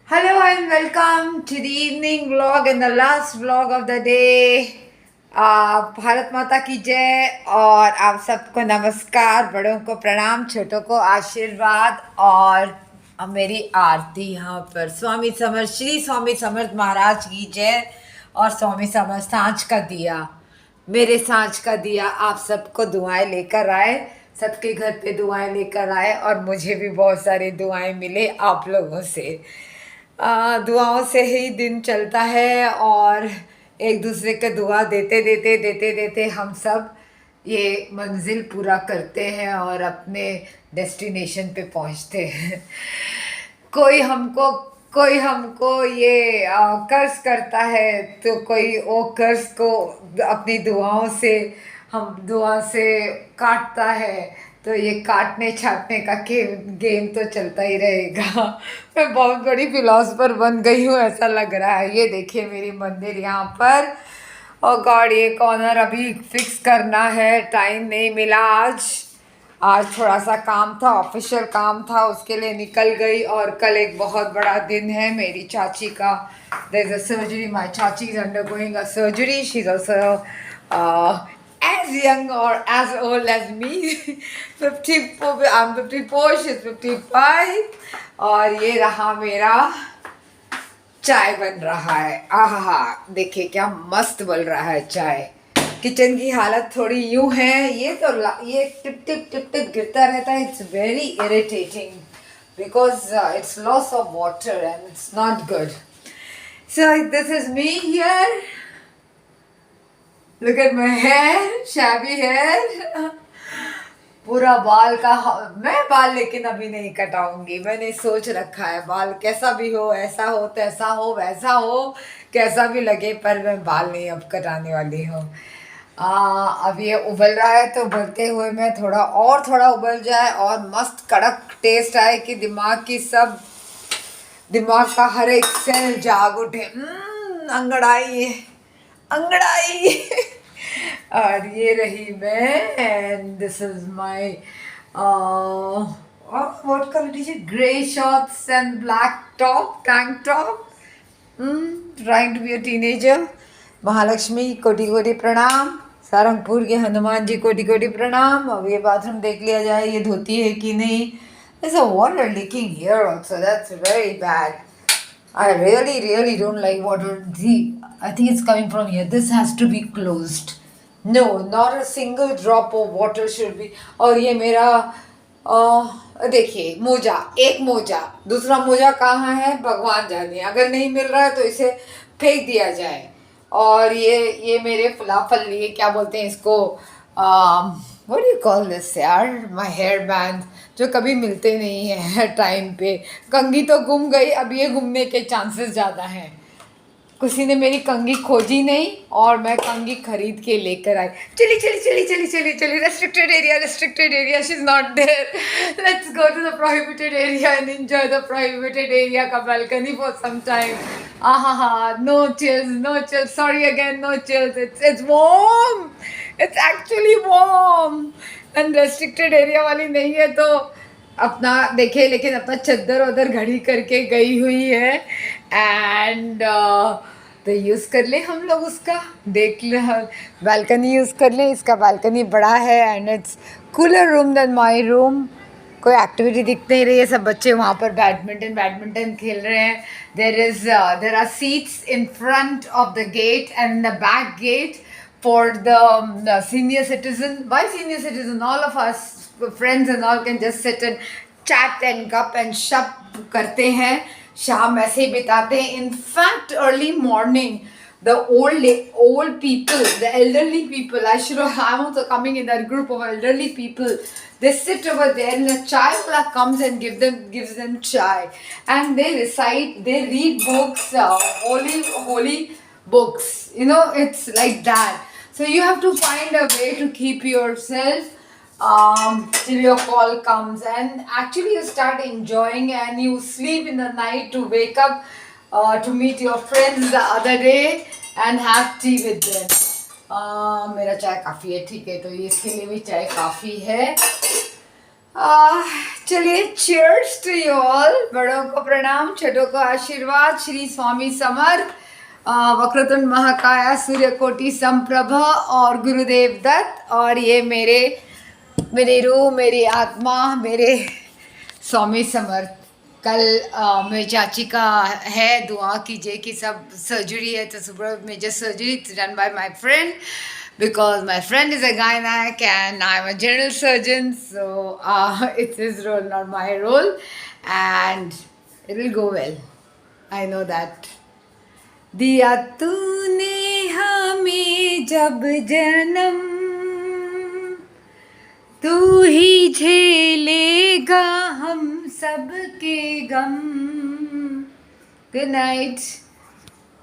Hello and welcome to the evening vlog and the last vlog of the day. Bharat माता की जय और आप सबको नमस्कार, बड़ों को प्रणाम, छोटों को आशीर्वाद और मेरी आरती यहाँ पर स्वामी समर्थ श्री स्वामी समर्थ महाराज की जय और स्वामी समर्थ सांझ का दिया, मेरे सांझ का दिया आप सबको दुआएं लेकर आए, सबके घर पे दुआएं लेकर आए और मुझे भी बहुत सारी दुआएं मिले आप लोगों से। दुआओं से ही दिन चलता है और एक दूसरे के दुआ देते हम सब ये मंजिल पूरा करते हैं और अपने डेस्टिनेशन पे पहुंचते हैं। कोई हमको ये कर्ज करता है तो कोई वो कर्ज को अपनी दुआओं से हम दुआ से काटता है, तो ये काटने छाटने का गेम तो चलता ही रहेगा। मैं बहुत बड़ी फिलोसफर बन गई हूँ ऐसा लग रहा है। ये देखिए मेरी मंदिर यहाँ पर, और गॉड ये कॉर्नर अभी फिक्स करना है, टाइम नहीं मिला आज थोड़ा सा काम था, ऑफिशियल काम था, उसके लिए निकल गई। और कल एक बहुत बड़ा दिन है मेरी चाची का, there is a surgery, my chachi is undergoing a surgery, she is also as young or as old as me 54, I'm 54, she's 55। और ये रहा मेरा चाय बन रहा है, आहा देखिए क्या मस्त बन रहा है चाय। किचन की हालत थोड़ी यूं है, ये तो ये टिप टिप टिप टिप गिरता रहता है, it's very irritating because it's loss of water and it's not good. So this is me here, look at my hair, shabby hair। पूरा बाल का मैं बाल लेकिन अभी नहीं कटाऊंगी, मैंने सोच रखा है बाल कैसा भी हो, ऐसा हो तैसा हो वैसा हो, कैसा भी लगे, पर मैं बाल नहीं अब कटाने वाली हूँ। अब ये उबल रहा है तो उबलते हुए मैं थोड़ा उबल जाए और मस्त कड़क टेस्ट आए कि दिमाग का हर एक सेल जाग उठे, अंगड़ाई अंगड़ाई। और ये रही मैं and this is my what colour is it, grey shorts and black top, tank top, trying to be a teenager. Mahalakshmi कोटि कोटि प्रणाम, सारंगपुर के हनुमान जी कोटि कोटि प्रणाम। अब ये बाथरूम देख लिया जाए ये धोती है कि नहीं। There's a water leaking here also, that's very bad। I really don't like water. See, I think it's coming from here. This has to be closed. No, not a single drop of water should be। और ये मेरा देखिए मोजा, एक मोजा, दूसरा मोजा कहाँ है भगवान जाने, अगर नहीं मिल रहा है तो इसे फेंक दिया जाए। और ये मेरे फलाफल, ये क्या बोलते हैं इसको, what do you call this यार, माय हेयर बैंड, जो कभी मिलते नहीं है टाइम पे। कंघी तो गुम गई, अब ये घूमने के चांसेस ज़्यादा हैं। किसी ने मेरी कंघी खोजी नहीं और मैं कंघी खरीद के लेकर आई। चली restricted area, she is not there, let's go to the prohibited area and enjoy the prohibited area का balcony for some time. No chills, sorry again, no chills, it's warm, it's actually warm. And restricted area वाली नहीं है तो अपना देखिए, लेकिन अपना चद्दर उधर घड़ी करके गई हुई है एंड तो यूज़ कर ले हम लोग उसका, देख ले बालकनी यूज़ कर ले, इसका बालकनी बड़ा है and it's cooler room than my room. कोई एक्टिविटी दिख नहीं रही है, सब बच्चे वहाँ पर बैडमिंटन खेल रहे हैं। There are seats in front of the gate and the back gate for the senior citizen, by senior citizen, all of us friends and all can just sit and chat and gup and shup करते हैं, शाम ऐसे ही बिताते हैं। In fact, early morning, the old people, the elderly people, I'm also coming in that group of elderly people. They sit over there and the chai wala comes and gives them chai, and they recite, they read books, holy books. You know, it's like that. So you have to find a way to keep yourself till your call comes, and actually you start enjoying and you sleep in the night to wake up to meet your friends the other day and have tea with them। मेरा चाय काफ़ी है, ठीक है, तो ये इसके लिए भी चाय काफ़ी है। चलिए, चीयर्स टू यू ऑल। बड़ों को प्रणाम, छोटों को आशीर्वाद। श्री स्वामी समर्थ, वक्रतुंड महाकाय, सूर्यकोटि समप्रभ और गुरुदेव दत्त। और ये मेरी रूह, मेरी आत्मा, मेरे स्वामी समर्थ। कल मेरी चाची का है, दुआ कीजिए कि सब सर्जरी है, तो super major surgery done by my friend, because my friend is a gynec and I'm a general surgeon, so it's his role, not my role, and it will go well. I know that. दिया तूने हमें जब जन्म, तू ही झेलेगा हम सबके गम। Good night.